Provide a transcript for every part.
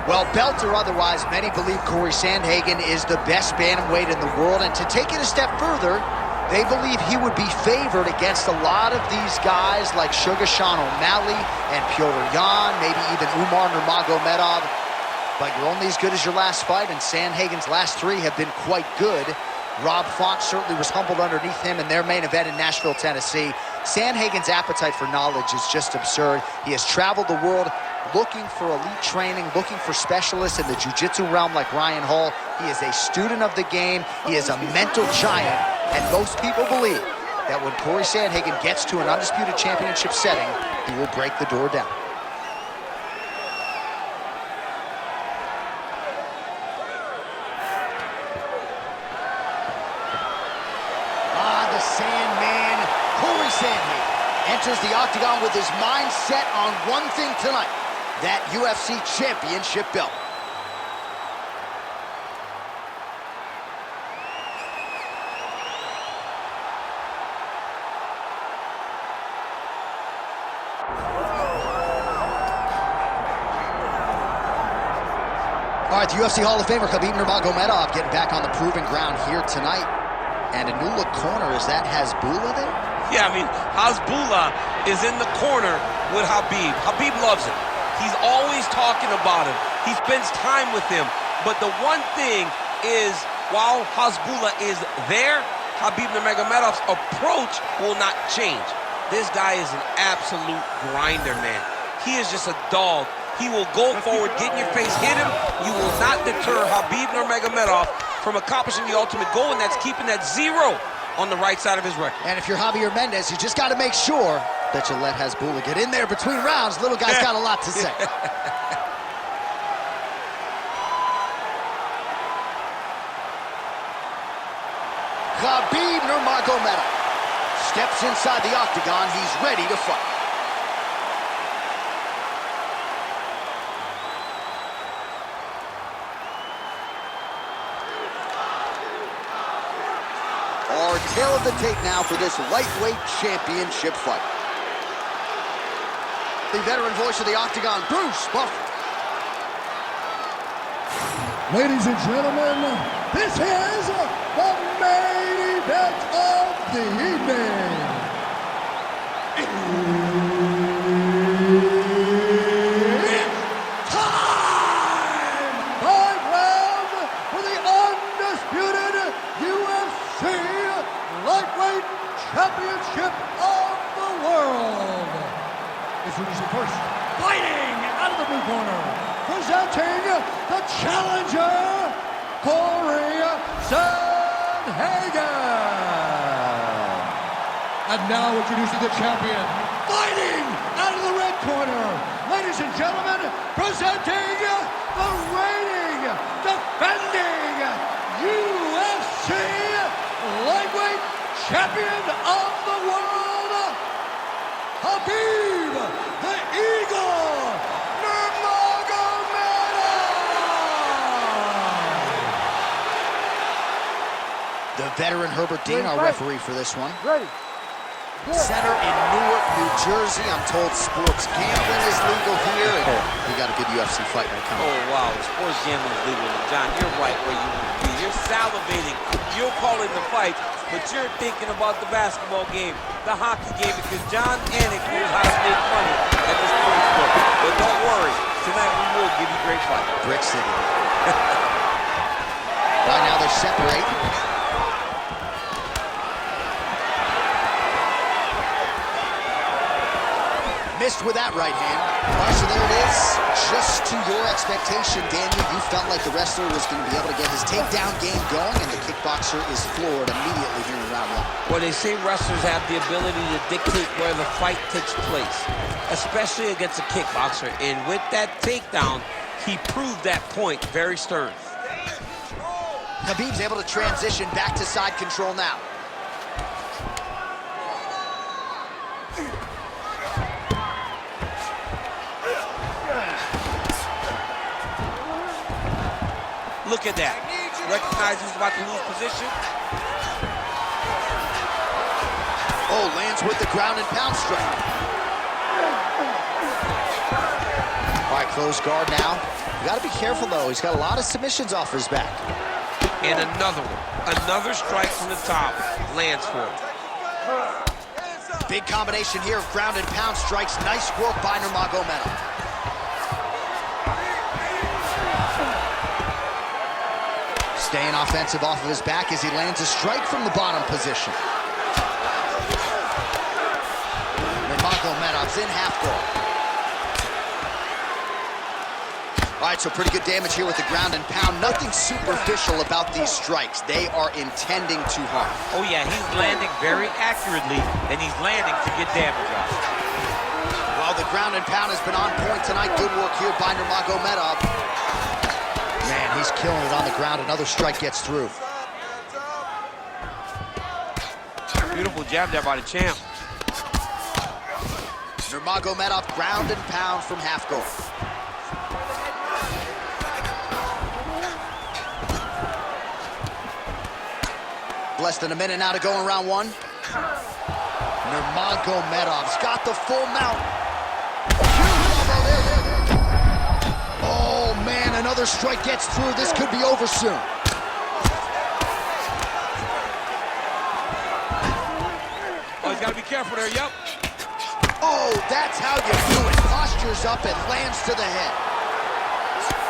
Well, belt or otherwise, many believe Cory Sandhagen is the best bantamweight in the world, and to take it a step further, they believe he would be favored against a lot of these guys like Sugar Sean O'Malley and Petr Yan, maybe even Umar Nurmagomedov. But you're only as good as your last fight, and Sandhagen's last three have been quite good. Rob Font certainly was humbled underneath him in their main event in Nashville, Tennessee. Sandhagen's appetite for knowledge is just absurd. He has traveled the world looking for elite training, looking for specialists in the jiu-jitsu realm like Ryan Hall. He is a student of the game. He is a mental giant, and most people believe that when Cory Sandhagen gets to an undisputed championship setting, he will break the door down. The Sandman, Cory Sandhagen, enters the octagon with his mind set on one thing tonight, that UFC championship belt. All right, the UFC Hall of Famer Khabib Nurmagomedov getting back on the proven ground here tonight. And a new look corner, is that Hasbulla there? Yeah, I mean, Hasbulla is in the corner with Khabib. Khabib loves him. He's always talking about him. He spends time with him. But the one thing is, while Hasbulla is there, Khabib Nurmagomedov's approach will not change. This guy is an absolute grinder, man. He is just a dog. He will go forward, get in your face, hit him. You will not deter Khabib Nurmagomedov from accomplishing the ultimate goal, and that's keeping that 0 on the right side of his record. And if you're Javier Mendez, you just got to make sure that you let Hasbulla get in there between rounds. Little guy's got a lot to say. Khabib Nurmagomedov steps inside the octagon. He's ready to fight. Our tail of the tape now for this lightweight championship fight. The veteran voice of the octagon, Bruce Buffer. Ladies and gentlemen, this is the main event of the evening. It's time! 5 rounds for the undisputed UFC lightweight championship of the world. Introducing first, fighting out of the blue corner, presenting the challenger, Cory Sandhagen. And now introducing the champion, fighting out of the red corner, ladies and gentlemen, presenting the reigning, defending UFC lightweight champion of the world, Khabib the Eagle Nurmagomedov. The veteran Herbert Dean, our referee for this one. Ready. Center in Newark, New Jersey. I'm told sports gambling is legal here, and we got a good UFC fight right coming. Oh, wow. Sports gambling is legal. John, you're right where you want to be. You're salivating. You're calling the fight, but you're thinking about the basketball game, the hockey game, because John Anik knows how to make money at this sports book. But don't worry. Tonight we will give you great fight. Brick City. Right now they're separating. Missed with that right hand. All right, so there it is. Just to your expectation, Daniel, you felt like the wrestler was going to be able to get his takedown game going, and the kickboxer is floored immediately here in round 1. Well, they say wrestlers have the ability to dictate where the fight takes place, especially against a kickboxer. And with that takedown, he proved that point very stern. Khabib's able to transition back to side control now. Look at that. Recognizes he's about to lose position. Oh, lands with the ground and pound strike. All right, right, close guard now. You got to be careful, though. He's got a lot of submissions off his back. And another one. Another strike from the top lands for him. Big combination here of ground and pound strikes. Nice work by Nurmagomedov. Staying offensive off of his back as he lands a strike from the bottom position. Nurmagomedov's in half guard. All right, so pretty good damage here with the ground and pound. Nothing superficial about these strikes. They are intending to harm. Oh, yeah, he's landing very accurately, and he's landing to get damage out. Well, the ground and pound has been on point tonight. Good work here by Nurmagomedov. Man, he's killing it on the ground. Another strike gets through. Beautiful jab there by the champ. Nurmagomedov ground and pound from half guard. Less than a minute now to go in round one. Nurmagomedov's got the full mount. Oh, man, another strike gets through. This could be over soon. Oh, he's got to be careful there, yep. Oh, that's how you do it. Postures up and lands to the head.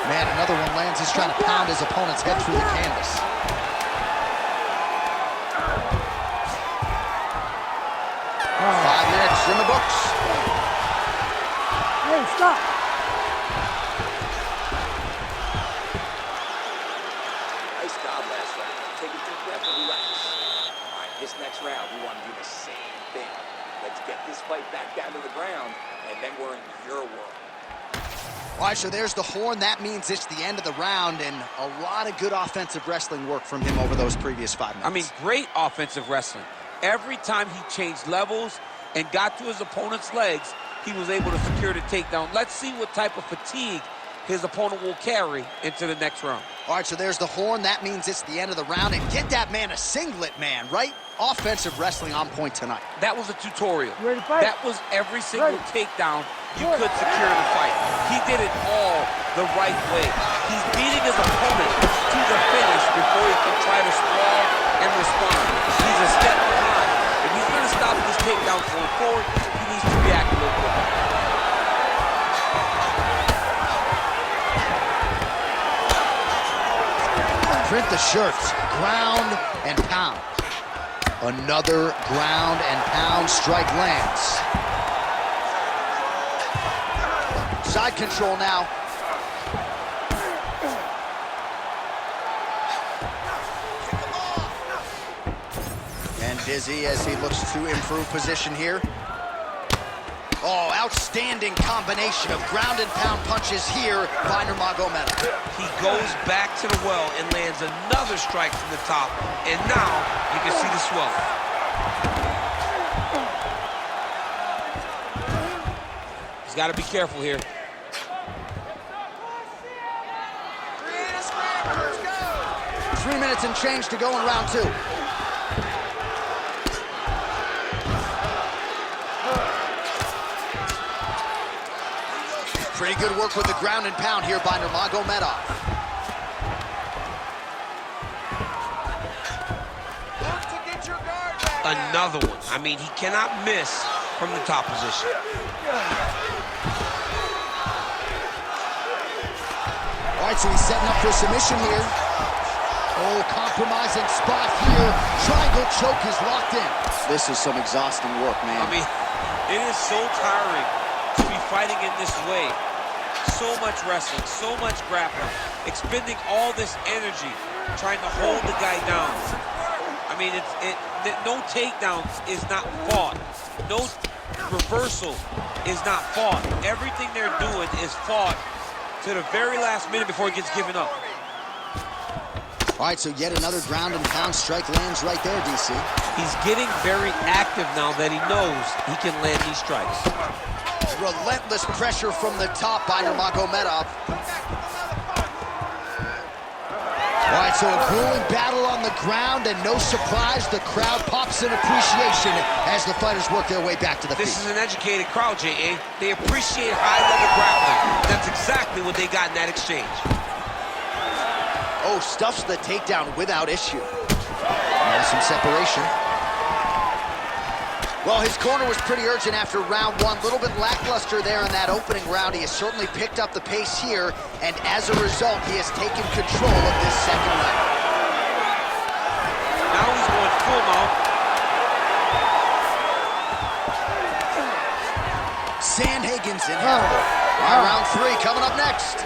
Man, another one lands. He's trying to pound his opponent's head through the canvas. In the books. Hey, stop. Nice job last round. Take a deep breath and relax. All right, this next round, we want to do the same thing. Let's get this fight back down to the ground, and then we're in your world. All right, so there's the horn. That means it's the end of the round, and a lot of good offensive wrestling work from him over those previous 5 minutes. I mean, great offensive wrestling. Every time he changed levels and got to his opponent's legs, he was able to secure the takedown. Let's see what type of fatigue his opponent will carry into the next round. All right, so there's the horn. That means it's the end of the round. And get that man a singlet, man, right? Offensive wrestling on point tonight. That was a tutorial. You ready to fight? That was every single takedown you could secure in the fight. He did it all the right way. He's beating his opponent to the finish before he can try to sprawl and respond. He's a step behind. If he's going to stop this takedown going forward, he needs to react a little quicker. Print the shirts. Ground and pound. Another ground and pound strike lands. Side control now. And dizzy as he looks to improve position here. Oh, outstanding combination of ground and pound punches here by Nurmagomedov. He goes back to the well and lands another strike from the top. And now you can see the swelling. He's got to be careful here. 3 minutes and change to go in round two. Pretty good work with the ground and pound here by Nurmagomedov. Another one. I mean, he cannot miss from the top position. All right, so he's setting up for submission here. Oh, compromising spot here. Triangle choke is locked in. This is some exhausting work, man. I mean, it is so tiring to be fighting in this way. So much wrestling, so much grappling, expending all this energy trying to hold the guy down. I mean, no takedowns is not fought. No reversal is not fought. Everything they're doing is fought to the very last minute before it gets given up. All right, so yet another ground and pound strike lands right there, DC. He's getting very active now that he knows he can land these strikes. Relentless pressure from the top by Nurmagomedov. All right, so a grueling battle on the ground, and no surprise, the crowd pops in appreciation as the fighters work their way back to the feet. This is an educated crowd, J.A. They appreciate high-level grappling. That's exactly what they got in that exchange. Oh, stuffs the takedown without issue. Now some separation. Well, his corner was pretty urgent after round one. A little bit lackluster there in that opening round. He has certainly picked up the pace here, and as a result, he has taken control of this second round. Now he's going full mount. Sandhagen's in half. Round three coming up next.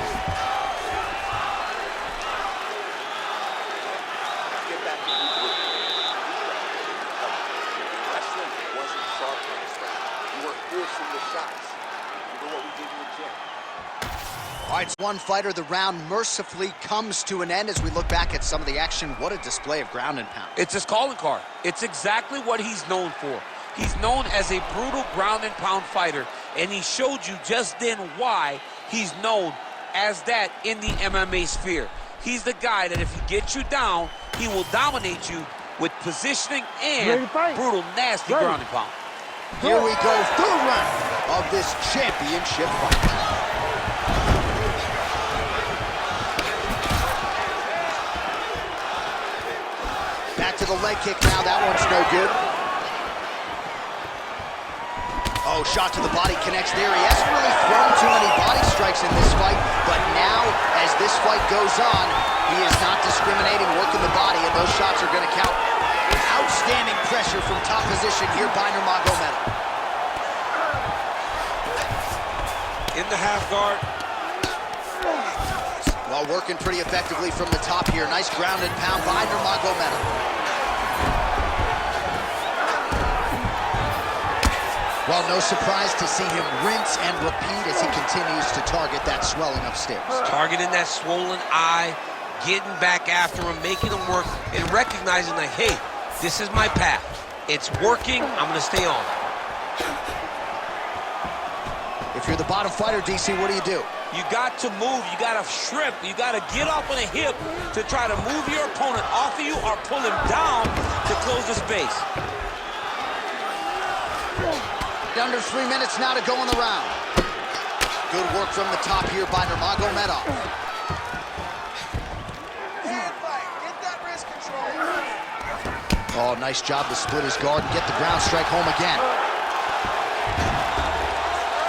All right, one fighter, the round mercifully comes to an end as we look back at some of the action. What a display of ground and pound. It's his calling card. It's exactly what he's known for. He's known as a brutal ground and pound fighter, and he showed you just then why he's known as that in the MMA sphere. He's the guy that if he gets you down, he will dominate you with positioning and brutal, nasty ground and pound. Here we go, third round of this championship fight. Back to the leg kick now, that one's no good. Oh, shot to the body connects there. He hasn't really thrown too many body strikes in this fight, but now, as this fight goes on, he is not discriminating, working the body, and those shots are going to count. Outstanding pressure from top position here by Nurmagomedov. In the half guard. Well, working pretty effectively from the top here. Nice ground and pound by Nurmagomedov. Well, no surprise to see him rinse and repeat as he continues to target that swelling upstairs. Targeting that swollen eye, getting back after him, making him work, and recognizing that, hey, this is my path. It's working, I'm gonna stay on. If you're the bottom fighter, DC, what do? You got to move, you got to shrimp, you got to get up on a hip to try to move your opponent off of you or pull him down to close the space. Under 3 minutes now to go in the round. Good work from the top here by Nurmagomedov. Get that wrist control. Oh, nice job to split his guard and get the ground strike home again.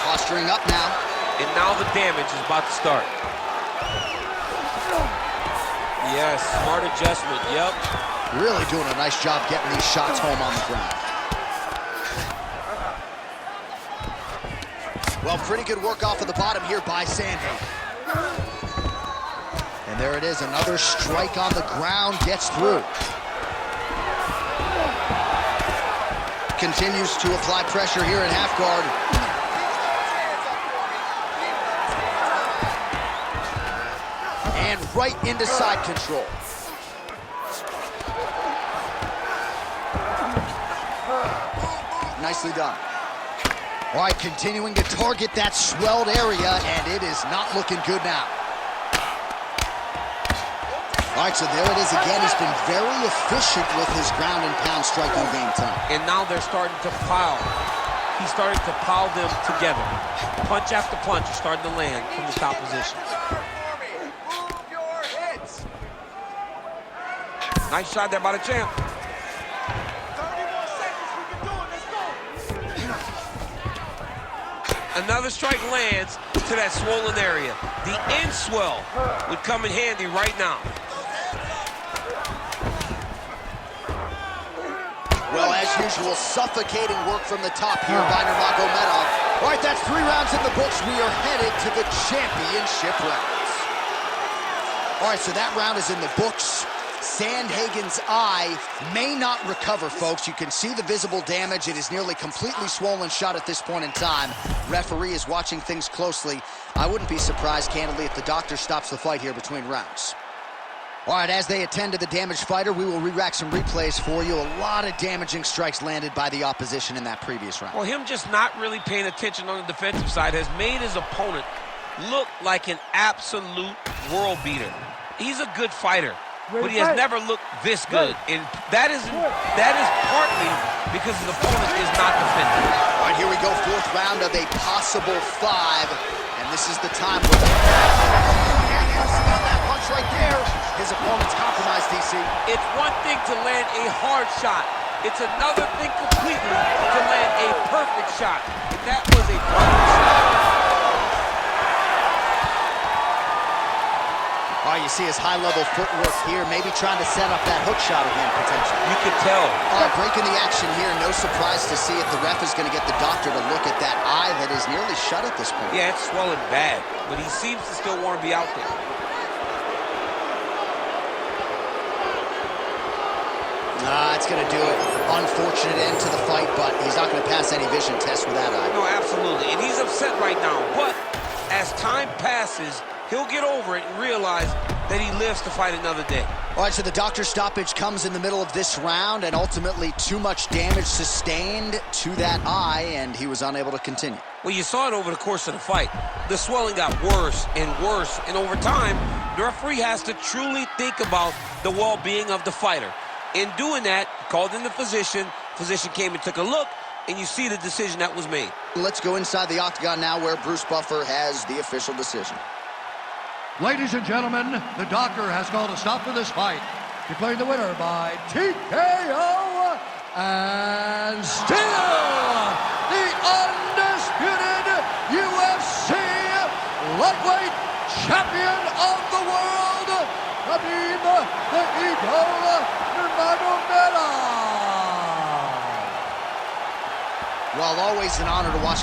Posturing up now. And now the damage is about to start. Yes, smart adjustment, yep. Really doing a nice job getting these shots home on the ground. Well, pretty good work off of the bottom here by Sandhagen. And there it is, another strike on the ground, gets through. Continues to apply pressure here in half guard. And right into side control. Nicely done. All right, continuing to target that swelled area, and it is not looking good now. All right, so there it is again. He's been very efficient with his ground and pound striking game time. And now they're starting to pile. He's starting to pile them together. Punch after punch is starting to land from the top position. Move your hits. Nice shot there by the champ. 30 more seconds, we can do it, let's go. Another strike lands to that swollen area. The end swell would come in handy right now. Well, as usual, suffocating work from the top here by Nurmagomedov. All right, that's 3 rounds in the books. We are headed to the championship rounds. All right, so that round is in the books. Sandhagen's eye may not recover, folks. You can see the visible damage. It is nearly completely swollen shut at this point in time. Referee is watching things closely. I wouldn't be surprised, candidly, if the doctor stops the fight here between rounds. All right, as they attend to the damaged fighter, we will re-rack some replays for you. A lot of damaging strikes landed by the opposition in that previous round. Well, him just not really paying attention on the defensive side has made his opponent look like an absolute world beater. He's a good fighter, but he has never looked this good. And that is partly because his opponent is not defending. All right, here we go, fourth round of a possible 5. And this is the time where that punch right there. His opponent's compromised, DC. It's one thing to land a hard shot. It's another thing completely to land a perfect shot. And that was a perfect shot. All right, you see his high-level footwork here, maybe trying to set up that hook shot again, potentially. You can tell. All right, breaking the action here. No surprise to see it. The ref is going to get the doctor to look at that eye that is nearly shut at this point. Yeah, it's swelling bad, but he seems to still want to be out there. Nah, it's going to do it. Unfortunate end to the fight, but he's not going to pass any vision test with that eye. No, absolutely, and he's upset right now, but as time passes, he'll get over it and realize that he lives to fight another day. All right, so the doctor's stoppage comes in the middle of this round, and ultimately too much damage sustained to that eye, and he was unable to continue. Well, you saw it over the course of the fight. The swelling got worse and worse, and over time, the referee has to truly think about the well-being of the fighter. In doing that, called in the physician. Physician came and took a look, and you see the decision that was made. Let's go inside the octagon now where Bruce Buffer has the official decision. Ladies and gentlemen, the doctor has called a stop to this fight, declaring the winner by TKO, and still the undisputed UFC lightweight champion of the world, Khabib the Eagle Nurmagomedov. Well, always an honor to watch